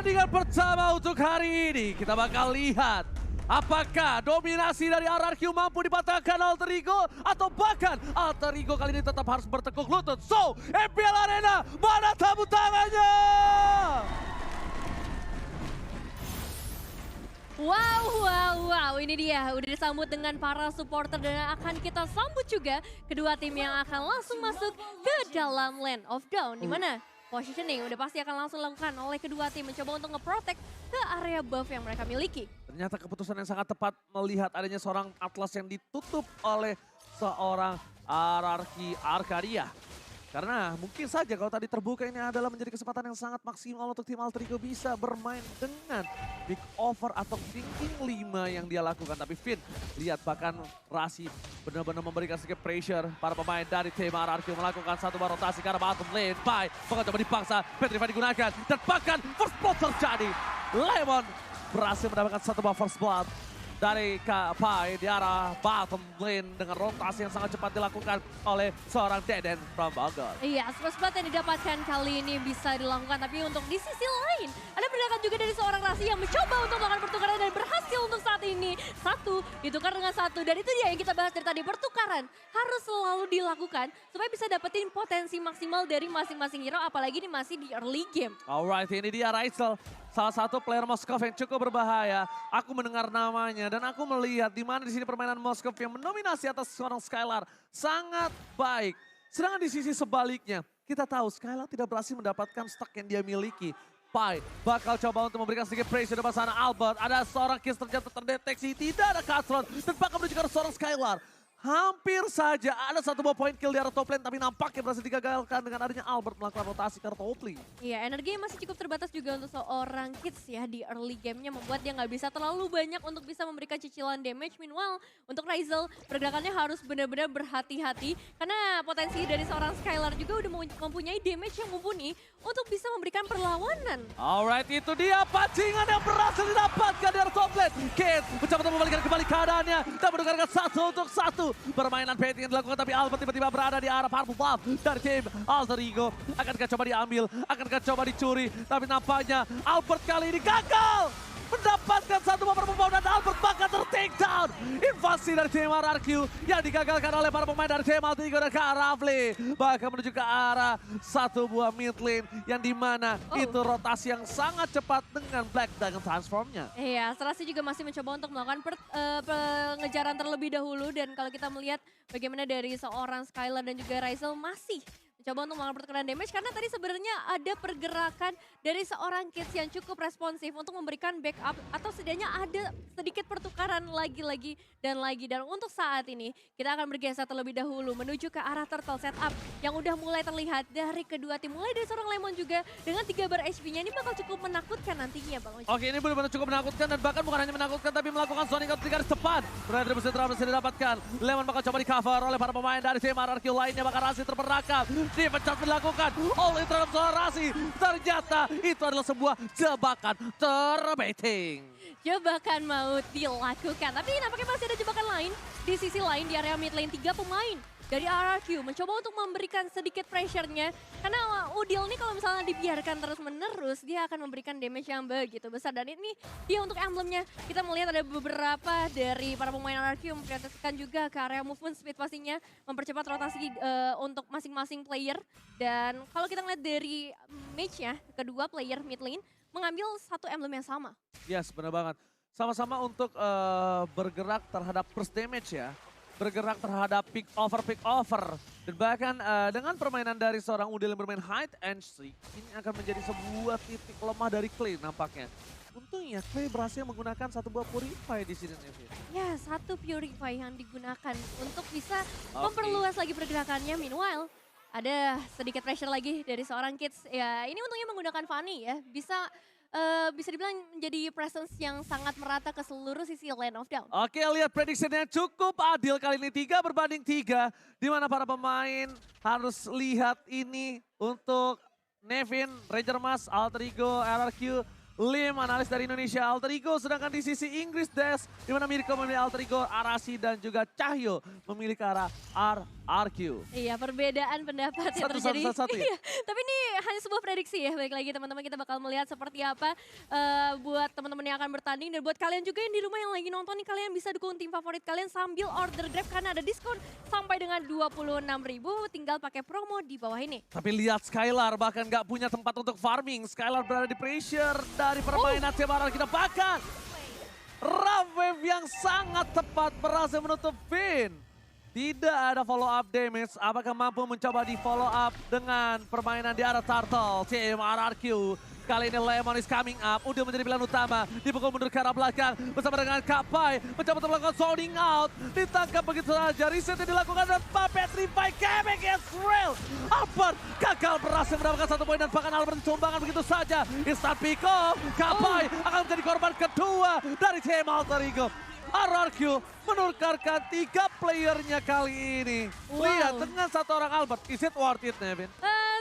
pertandingan pertama untuk hari ini. Kita bakal lihat apakah dominasi dari RRQ mampu dipatahkan Alter Ego atau bahkan Alter Ego kali ini tetap harus bertekuk lutut. So, MPL Arena, mana tamu tangannya? Wow, ini dia udah disambut dengan para supporter dan akan kita sambut juga kedua tim yang akan langsung masuk ke dalam Land of Dawn. Dimana positioning udah pasti akan langsung dilakukan oleh kedua tim mencoba untuk nge-protect ke area buff yang mereka miliki. Ternyata keputusan yang sangat tepat melihat adanya seorang Atlas yang ditutup oleh seorang RRQ Arcadia. Karena mungkin saja kalau tadi terbuka ini adalah menjadi kesempatan yang sangat maksimal untuk tim Alter Ego bisa bermain dengan big over atau thinking 5 yang dia lakukan. Tapi Finn, lihat bahkan Rasi benar-benar memberikan sedikit pressure para pemain dari tim RRQ melakukan satu bar rotasi karena bottom lane. Pai, bahkan coba dipaksa, Petrify digunakan dan bahkan first blood terjadi. Lemon berhasil mendapatkan satu bar first blood dari Pai di arah bottom lane dengan rotasi yang sangat cepat dilakukan oleh seorang Deden from Bogor. Iya, first blood yang didapatkan kali ini bisa dilakukan, tapi untuk di sisi lain ada pergerakan juga dari seorang Rasi yang mencoba untuk melakukan pertukaran dan berhasil untuk saat ini. Satu ditukar dengan satu dan itu dia yang kita bahas dari tadi, pertukaran harus selalu dilakukan supaya bisa dapetin potensi maksimal dari masing-masing hero, apalagi ini masih di early game. Alright, ini dia Raisel. Salah satu player Moskov yang cukup berbahaya. Aku mendengar namanya dan aku melihat di mana di sini permainan Moskov yang mendominasi atas seorang Skylar sangat baik. Sedangkan di sisi sebaliknya, kita tahu Skylar tidak berhasil mendapatkan stack yang dia miliki. Pai bakal coba untuk memberikan sedikit pressure di sana Albert. Ada seorang Kiss ternyata terdeteksi, tidak ada Cutthroat dan bakal menuju ke seorang Skylar. Hampir saja ada satu buah point kill di arah top lane, tapi nampaknya berhasil digagalkan dengan adanya Albert melakukan rotasi ke arah top lane. Iya, energinya masih cukup terbatas juga untuk seorang Kids ya di early game-nya, membuat dia nggak bisa terlalu banyak untuk bisa memberikan cicilan damage. Meanwhile, untuk Raisel pergerakannya harus benar-benar berhati-hati karena potensi dari seorang Skylar juga udah mempunyai damage yang mumpuni untuk bisa memberikan perlawanan. Alright, itu dia pancingan yang berhasil didapatkan di arah top lane. Kids mencoba untuk membalikan kembali keadaannya dan menukarkan 1-1. Permainan baiting yang dilakukan tapi Albert tiba-tiba berada di arah Purple Buff dari tim Alter Ego. Akankah coba diambil, akankah coba dicuri, tapi nampaknya Albert kali ini gagal mendapatkan satu Purple Buff dan Albert bahkan ter-take down. Invasi dari tim RRQ yang digagalkan oleh para pemain dari tim Alter Ego dan Kak Rafli. Bahkan menuju ke arah satu buah mid lane yang dimana itu rotasi yang sangat cepat dengan Black dengan transformnya. Iya, Strasi juga masih mencoba untuk melakukan pengejaran terlebih dahulu dan kalau kita melihat bagaimana dari seorang Skylar dan juga Raisel masih mencoba untuk melakukan pertukaran damage karena tadi sebenarnya ada pergerakan dari seorang Kids yang cukup responsif untuk memberikan backup atau setidaknya ada sedikit pertukaran lagi dan untuk saat ini kita akan bergeser terlebih dahulu menuju ke arah turtle setup yang udah mulai terlihat dari kedua tim, mulai dari seorang Lemon juga dengan 3 bar HP-nya. Ini bakal cukup menakutkan nantinya Bang Oji. Oke, ini benar-benar cukup menakutkan dan bahkan bukan hanya menakutkan tapi melakukan zoning out 3 garis depan. Retribusi berhasil didapatkan. Lemon bakal coba di cover oleh para pemain dari tim RRQ lainnya, bakal Rasi terperangkap. Dipecat dilakukan oleh terhadap seorang Rasi. Ternyata itu adalah sebuah jebakan terbaiting. Jebakan mau dilakukan, tapi nampaknya masih ada jebakan lain. Di sisi lain di area mid lane 3 pemain dari RRQ mencoba untuk memberikan sedikit pressure-nya. Karena Udil nih kalau misalnya dibiarkan terus-menerus, dia akan memberikan damage yang begitu besar. Dan ini dia untuk emblemnya. Kita melihat ada beberapa dari para pemain RRQ memprioritaskan juga ke area movement speed pastinya. Mempercepat rotasi untuk masing-masing player. Dan kalau kita melihat dari match-nya, kedua player mid lane mengambil satu emblem yang sama. Yes, benar banget. Sama-sama untuk bergerak terhadap first damage ya. Bergerak terhadap pick over. Dan bahkan dengan permainan dari seorang Udil yang bermain hide and seek, ini akan menjadi sebuah titik lemah dari Clay nampaknya. Untungnya Clay berhasil menggunakan satu buah Purify di sini. Ya, satu Purify yang digunakan untuk bisa memperluas lagi pergerakannya. Meanwhile, ada sedikit pressure lagi dari seorang Kids. Ya, ini untungnya menggunakan Fanny ya. Bisa dibilang menjadi presence yang sangat merata ke seluruh sisi Land of Dawn. Oke, lihat prediksinya cukup adil kali ini 3-3. Di mana para pemain harus lihat ini untuk Nevin, Ranger Mas, Alter Ego, RRQ. Lim, analis dari Indonesia Alter Ego. Sedangkan di sisi Inggris Des, di mana Mirko memilih Alter Ego, Arasi dan juga Cahyo memilih ke arah RRQ. Iya, perbedaan pendapat yang terjadi. Satu ya? Iya, tapi ini hanya sebuah prediksi ya. Baik lagi teman-teman, kita bakal melihat seperti apa buat teman-teman yang akan bertanding. Dan buat kalian juga yang di rumah yang lagi nonton nih, kalian bisa dukung tim favorit kalian sambil order Grab karena ada diskon sampai dengan 26.000. Tinggal pakai promo di bawah ini. Tapi lihat Skylar bahkan nggak punya tempat untuk farming. Skylar berada di pressure dari permainan tim RRQ. Kita bahkan Ravwave yang sangat tepat berhasil menutup Vin. Tidak ada follow up damage. Apakah mampu mencoba di follow up dengan permainan di arah Turtle tim RRQ. Kali ini Lemon is coming up. Udah menjadi pilihan utama. Dipukul mundur ke arah belakang. Bersama dengan Kapai. Mencoba untuk melakukan zoning out. Ditangkap begitu saja. Reset yang dilakukan dan Puppet Revive. Gaming Israel. Albert gagal berhasil mendapatkan 1 poin. Dan bahkan Albert ditumbangkan begitu saja. Instant pick off. Kapai akan menjadi korban kedua dari tim Alter Ego. RRQ menukarkan 3 playernya kali ini. Wow. Lihat dengan 1 orang Albert. Is it worth it, Nevin?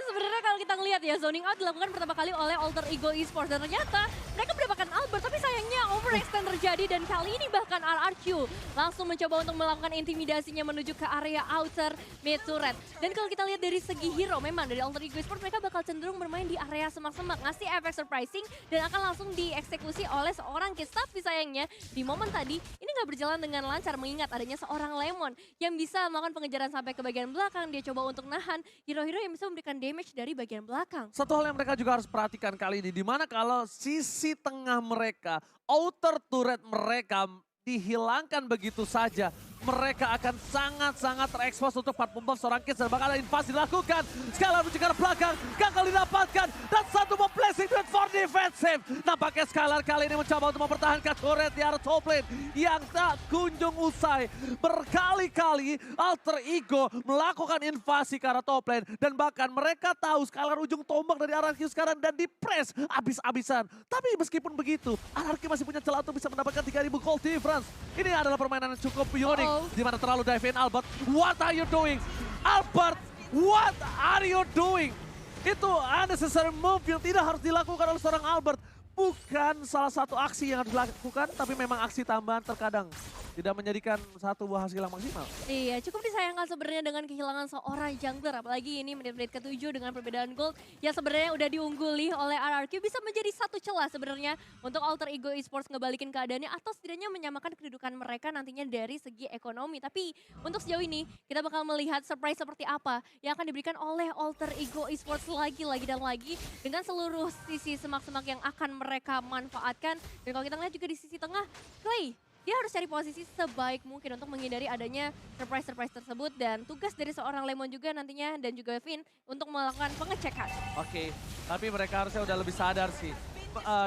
Sebenarnya kalau kita ngelihat ya, zoning out dilakukan pertama kali oleh Alter Ego Esports. Dan ternyata mereka mendapatkan Albert, tapi sayangnya overextend terjadi. Dan kali ini bahkan RRQ langsung mencoba untuk melakukan intimidasinya menuju ke area outer mid turret. Dan kalau kita lihat dari segi hero, memang dari Alter Ego Esports mereka bakal cenderung bermain di area semak-semak. Ngasih efek surprising dan akan langsung dieksekusi oleh seorang Kids. Tapi sayangnya di momen tadi, ini nggak berjalan dengan lancar mengingat adanya seorang Lemon yang bisa melakukan pengejaran sampai ke bagian belakang. Dia coba untuk nahan hero-hero yang bisa memberikan damage dari bagian belakang. Satu hal yang mereka juga harus perhatikan kali ini, dimana kalau sisi tengah mereka, outer turret mereka dihilangkan begitu saja, mereka akan sangat-sangat terekspos untuk 4 buff seorang Kids. Dan bakal ada invasi dilakukan. Skylar menuju ke arah belakang, gagal didapatkan. Dan 1 buff blessing dan for defensive. Nampaknya Skylar kali ini mencoba untuk mempertahankan turret di arah top lane yang tak kunjung usai. Berkali-kali Alter Ego melakukan invasi ke arah top lane. Dan bahkan mereka tahu Skylar ujung tombak dari RRQ sekarang dan di-press abis-abisan. Tapi meskipun begitu, RRQ masih punya celah untuk bisa mendapatkan 3.000 gold difference. Ini adalah permainan yang cukup unik. Di mana terlalu dive in Albert. What are you doing? Albert, what are you doing? Itu unnecessary move yang tidak harus dilakukan oleh seorang Albert. Bukan salah satu aksi yang harus dilakukan, tapi memang aksi tambahan terkadang tidak menjadikan satu buah hasil yang maksimal. Iya, cukup disayangkan sebenarnya dengan kehilangan seorang jungler. Apalagi ini menit-menit ke-7 dengan perbedaan gold yang sebenarnya udah diungguli oleh RRQ. Bisa menjadi satu celah sebenarnya untuk Alter Ego Esports ngebalikin keadaannya atau setidaknya menyamakan kedudukan mereka nantinya dari segi ekonomi. Tapi untuk sejauh ini kita bakal melihat surprise seperti apa yang akan diberikan oleh Alter Ego Esports lagi dan lagi dengan seluruh sisi semak-semak yang akan mereka manfaatkan. Dan kalau kita lihat juga di sisi tengah, Clay, dia harus cari posisi sebaik mungkin untuk menghindari adanya surprise-surprise tersebut. Dan tugas dari seorang Lemon juga nantinya dan juga Vin untuk melakukan pengecekan. Oke, tapi mereka harusnya udah lebih sadar sih.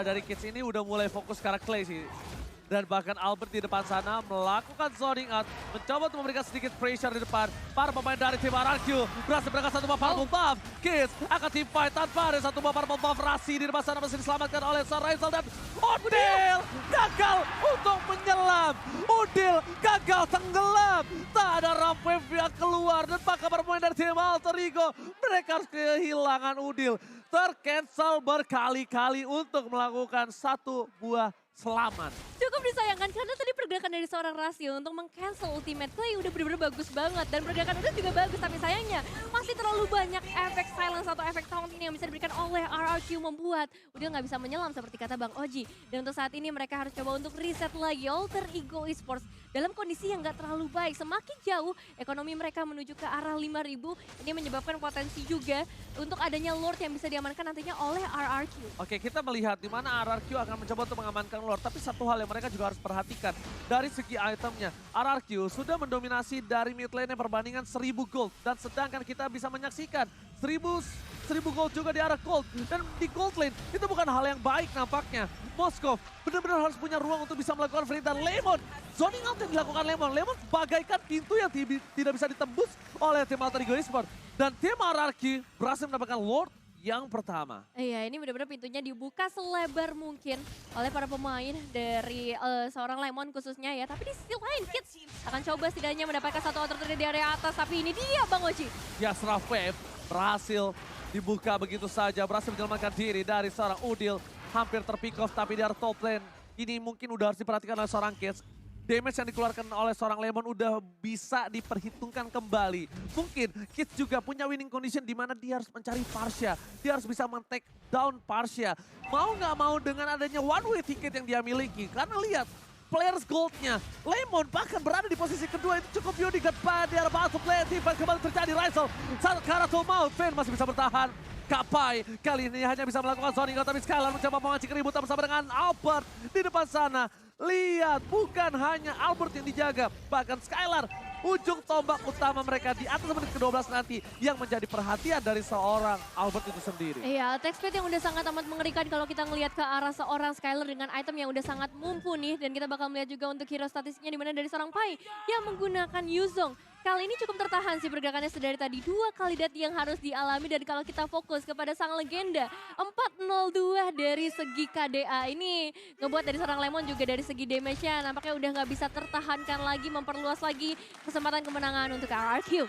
Dari Kids ini udah mulai fokus ke arah Clay sih. Dan bahkan Albert di depan sana melakukan zoning out. Mencoba untuk memberikan sedikit pressure di depan. Para pemain dari tim RRQ berhasil berangkat 1 buff purple buff. Kids akan team fight tanpa ada 1 buff purple buff. Rasi di depan sana masih diselamatkan oleh Raisel dan Udil gagal untuk menyelam. Udil gagal tenggelam. Tak ada Ravwave yang keluar dan bahkan pemain dari tim Alter Ego mereka harus kehilangan Udil. Tercancel berkali-kali untuk melakukan 1 buah selamat. Cukup disayangkan karena tadi pergerakan dari seorang Rasio untuk meng-cancel ultimate Clay udah bener-bener bagus banget. Dan pergerakan udah juga bagus, tapi sayangnya masih terlalu banyak efek silence atau efek taunt ini yang bisa diberikan oleh RRQ membuat udah nggak bisa menyelam seperti kata Bang Oji. Dan untuk saat ini mereka harus coba untuk reset lagi Alter Ego Esports dalam kondisi yang nggak terlalu baik. Semakin jauh ekonomi mereka menuju ke arah 5.000, ini menyebabkan potensi juga untuk adanya Lord yang bisa diamankan nantinya oleh RRQ. Oke, kita melihat di mana RRQ akan mencoba untuk mengamankan Lord. Tapi satu hal yang mereka juga harus perhatikan dari segi itemnya. RRQ sudah mendominasi dari mid lane yang perbandingan 1000 gold. Dan sedangkan kita bisa menyaksikan 1000 gold juga di arah gold. Dan di gold lane itu bukan hal yang baik nampaknya. Moskov benar-benar harus punya ruang untuk bisa melakukan free dan Lemon. Zoning out yang dilakukan Lemon. Lemon bagaikan pintu yang tidak bisa ditembus oleh tim Alter Ego Esports. Dan tim RRQ berhasil mendapatkan Lord yang pertama. Iya, ini benar-benar pintunya dibuka selebar mungkin oleh para pemain dari seorang Lemon khususnya ya. Tapi di sisi lain Kids akan coba setidaknya mendapatkan 1 outer turret di area atas. Tapi ini dia Bang Oji. Ya, Ravwave berhasil dibuka begitu saja. Berhasil menyelamatkan diri dari seorang Udil. hampir terpick off tapi di top lane. Ini mungkin udah harus diperhatikan oleh seorang Kids. Damage yang dikeluarkan oleh seorang Lemon udah bisa diperhitungkan kembali. Mungkin Kids juga punya winning condition di mana dia harus mencari Parsha. Dia harus bisa men-take down Parsha. Mau nggak mau dengan adanya one way ticket yang dia miliki. Karena lihat players goldnya. Lemon bahkan berada di posisi kedua itu cukup unique pada arah bottom lane. Tiba kembali terjadi Rizal. Saat Karatul Maut, Fen masih bisa bertahan. Kapai kali ini hanya bisa melakukan zoning, tapi Skylar mencoba memancing keributan bersama dengan Albert di depan sana. Lihat, bukan hanya Albert yang dijaga, bahkan Skylar, ujung tombak utama mereka di atas menit ke-12 nanti yang menjadi perhatian dari seorang Albert itu sendiri. Iya, attack speed yang udah sangat amat mengerikan kalau kita ngelihat ke arah seorang Skylar dengan item yang udah sangat mumpuni. Dan kita bakal melihat juga untuk hero statistiknya di mana dari seorang Pai yang menggunakan Yuzong. Kali ini cukup tertahan sih pergerakannya sedari tadi. 2 kali death yang harus dialami dan kalau kita fokus kepada sang legenda 402 dari segi KDA ini ngebuat dari seorang Lemon juga dari segi damage-nya nampaknya udah nggak bisa tertahankan lagi, memperluas lagi kesempatan kemenangan untuk RRQ.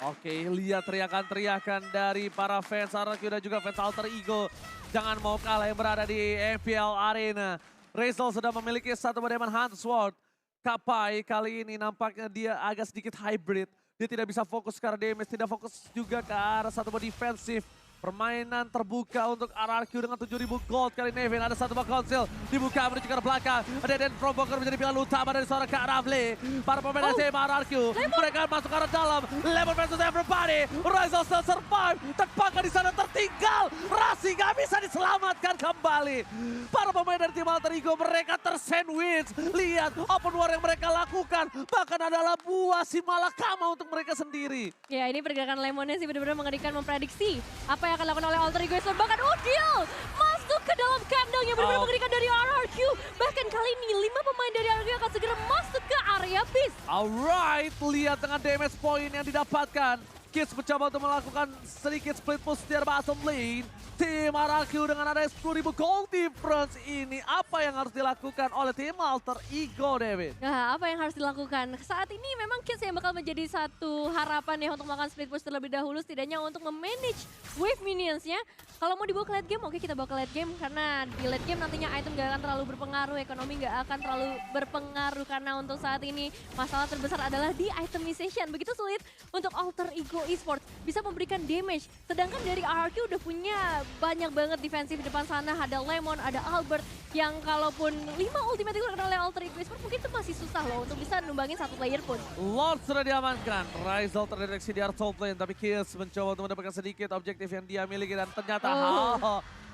Oke, lihat teriakan-teriakan dari para fans RRQ dan juga fans Alter Ego. Jangan mau kalah yang berada di MPL Arena. Rizal sudah memiliki satu Diamond Hunt Sword. Kapai kali ini nampaknya dia agak sedikit hybrid. Dia tidak bisa fokus ke arah damage, tidak fokus juga ke arah satu defensif. Permainan terbuka untuk RRQ dengan 7.000 gold kali ini. Ada satu buah konsil dibuka menuju ke arah belakang. Ada Den Provoker menjadi pilihan utama dari seorang Kak Rafli. Para pemain dari RRQ. Mereka masuk ke arah dalam. Lemon versus everybody. Rizal still survive. Terpakai di sana tertinggal. Rasi gak bisa diselamatkan kembali. Para pemain dari tim Alter Ego mereka tersandwich. Lihat open war yang mereka lakukan. Bahkan adalah buah si malakama untuk mereka sendiri. Ya ini pergerakan Lemonnya sih benar-benar mengerikan, memprediksi apa yang akan dilakukan oleh Alter Ego. Bahkan Udil masuk ke dalam kandang yang benar-benar mengerikan dari RRQ. Bahkan kali ini 5 pemain dari RRQ akan segera masuk ke area Beast. Alright, lihat dengan damage point yang didapatkan. Kids mencoba untuk melakukan sedikit split push di bottom lane. Tim RRQ dengan ada 10.000 gold difference ini. Apa yang harus dilakukan oleh tim Alter Ego, David? Nah, apa yang harus dilakukan? Saat ini memang Kids yang bakal menjadi satu harapan ya untuk melakukan split push terlebih dahulu. Setidaknya untuk memanage wave minionsnya. Kalau mau dibawa ke late game, oke kita bawa ke late game. Karena di late game nantinya item gak akan terlalu berpengaruh. Ekonomi gak akan terlalu berpengaruh. Karena untuk saat ini masalah terbesar adalah di itemization. Begitu sulit untuk Alter Ego Esports bisa memberikan damage. Sedangkan dari RRQ udah punya banyak banget defensif di depan sana. Ada Lemon, ada Albert. Yang kalaupun 5 ultimate digunakan oleh Alter Ego Esports mungkin itu masih susah loh untuk bisa numbangin satu player pun. Lord sudah diamankan. Rizal terdeteksi di top lane. Tapi Kills mencoba untuk mendapatkan sedikit objektif yang dia miliki. Dan ternyata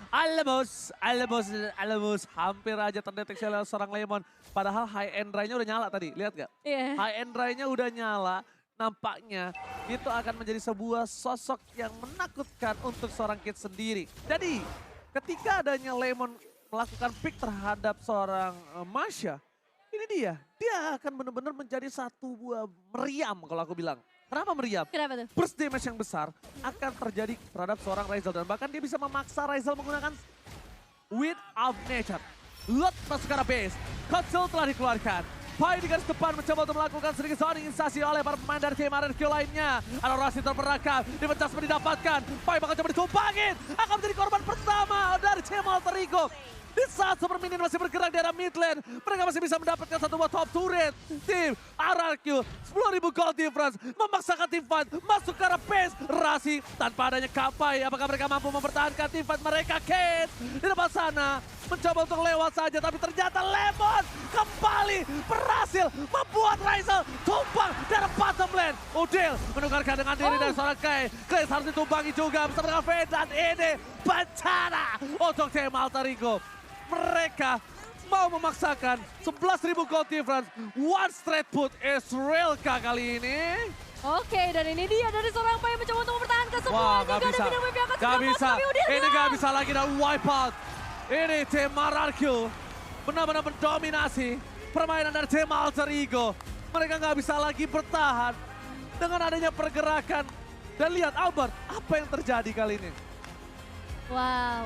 Alamos hampir aja terdeteksi oleh seorang Lemon. Padahal high end ray-nya udah nyala tadi. Lihat gak? Yeah. High end ray-nya udah nyala. Nampaknya itu akan menjadi sebuah sosok yang menakutkan untuk seorang Kids sendiri. Jadi ketika adanya Lemon melakukan pick terhadap seorang Masha, ini dia akan benar-benar menjadi satu buah meriam kalau aku bilang. Kenapa meriam? Kenapa tuh? Burst damage yang besar akan terjadi terhadap seorang Rizal. Dan bahkan dia bisa memaksa Rizal menggunakan Wind of Nature. Lot masuk ke arah base. Konsol telah dikeluarkan. Pai di garis depan mencoba untuk melakukan sedikit zoning instasi oleh para pemain dari tim RRQ lainnya. Ada Rasi terperangkap, defense didapatkan. Pai bakal coba ditumpangin. Akan menjadi korban pertama dari tim Alter Ego. Di saat Super Minion masih bergerak di arah mid lane, mereka masih bisa mendapatkan satu buah top turret. Tim RRQ 10.000 gold difference memaksakan tim fight masuk ke arah base. Rasi tanpa adanya Kapai, apakah mereka mampu mempertahankan tim fight mereka? Kate di depan sana mencoba untuk lewat saja, tapi ternyata Lemon kembali berhasil membuat Rizal tumbang dari bottom lane. Udil menukarkan dengan diri dari seorang Kai. Kai harus ditumbangi juga bersama dengan Fade dan ini bencana untuk tim Alter Ego. Mereka mau memaksakan 11.000 gold difference. One straight put Israelka kali ini. Oke, dan ini dia dari seorang Pai yang mencoba untuk mempertahankan semuanya. Wah, gak bisa. Gak bisa. Ini gak bisa lagi dan wipe out. Ini tim RRQ benar-benar mendominasi permainan dari tim Alter Ego. Mereka gak bisa lagi bertahan dengan adanya pergerakan. Dan lihat Albert, apa yang terjadi kali ini? Wow.